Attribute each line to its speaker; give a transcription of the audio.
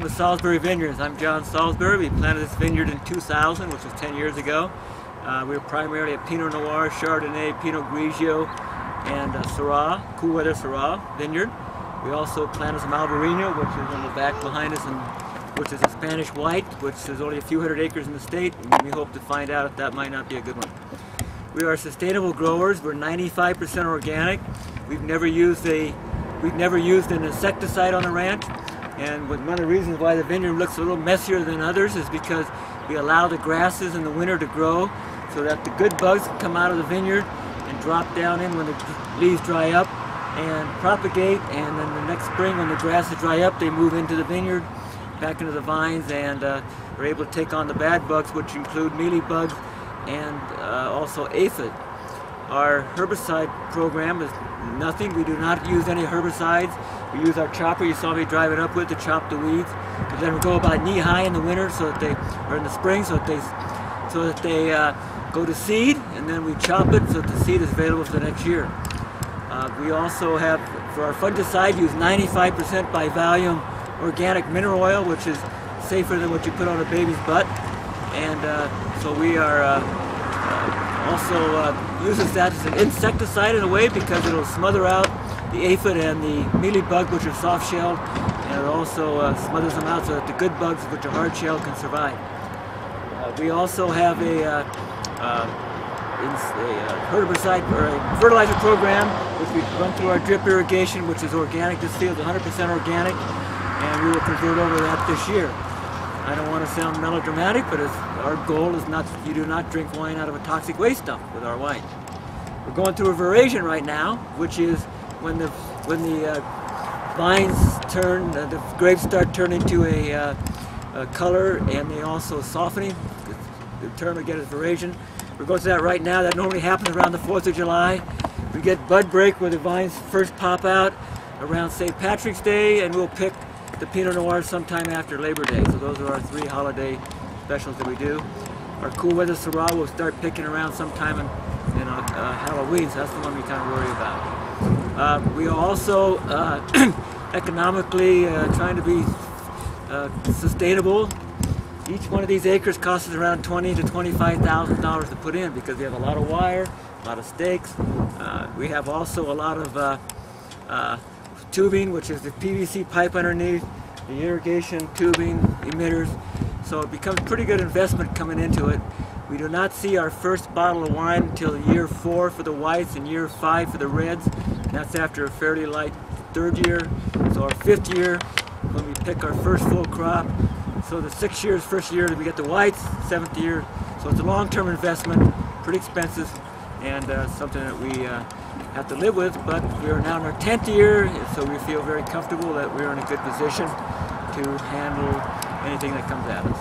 Speaker 1: welcome to Salisbury Vineyards. I'm John Salisbury. We planted this vineyard in 2000, which was 10 years ago. We were primarily a Pinot Noir, Chardonnay, Pinot Grigio, and Syrah, cool weather Syrah vineyard. We also planted some Albarino, which is on the back behind us, and which is a Spanish white, which is only a few hundred acres in the state, and we hope to find out if that might not be a good one. We are sustainable growers. We're 95% organic. We've never used an insecticide on the ranch. And one of the reasons why the vineyard looks a little messier than others is because we allow the grasses in the winter to grow so that the good bugs can come out of the vineyard and drop down in when the leaves dry up and propagate, and then the next spring when the grasses dry up they move into the vineyard, back into the vines, and are able to take on the bad bugs, which include mealybugs and also aphid. Our herbicide program is nothing. We do not use any herbicides. We use our chopper you saw me drive it up with to chop the weeds. We let them go about knee high in the winter, so that they, or in the spring, so that they go to seed, and then we chop it so that the seed is available for the next year. We also have, for our fungicide, use 95% by volume organic mineral oil, which is safer than what you put on a baby's butt. And so we are also uses that as an insecticide in a way, because it'll smother out the aphid and the mealybug, which are soft-shelled, and it also smothers them out so that the good bugs, which are hard-shelled, can survive. We also have a herbicide or a fertilizer program, which we run through our drip irrigation, which is organic. This field is 100% organic, and we will convert over that this year. I don't want to sound melodramatic, but our goal is not, you do not drink wine out of a toxic waste dump with our wine. We're going through a veraison right now, which is when the vines turn, the grapes start turning to a color, and they also softening. The term again is veraison. We're going through that right now. That normally happens around the 4th of July. We get bud break where the vines first pop out around St. Patrick's Day, and we'll pick the Pinot Noir sometime after Labor Day. So those are our 3 holiday specials that we do. Our cool weather Syrah we'll start picking around sometime in Halloween, so that's the one we kind of worry about. We are also economically trying to be sustainable. Each one of these acres costs us around $20,000 to $25,000 to put in, because we have a lot of wire, a lot of stakes. We have also a lot of tubing, which is the PVC pipe underneath, the irrigation tubing, emitters. So it becomes pretty good investment coming into it. We do not see our first bottle of wine until year 4 for the whites and year 5 for the reds. And that's after a fairly light 3rd year. So our 5th year, when we pick our first full crop. So the 6 years, first year we get the whites, 7th year. So it's a long-term investment, pretty expensive, and something that we have to live with. But we are now in our 10th year, so we feel very comfortable that we're in a good position to handle anything that comes at us.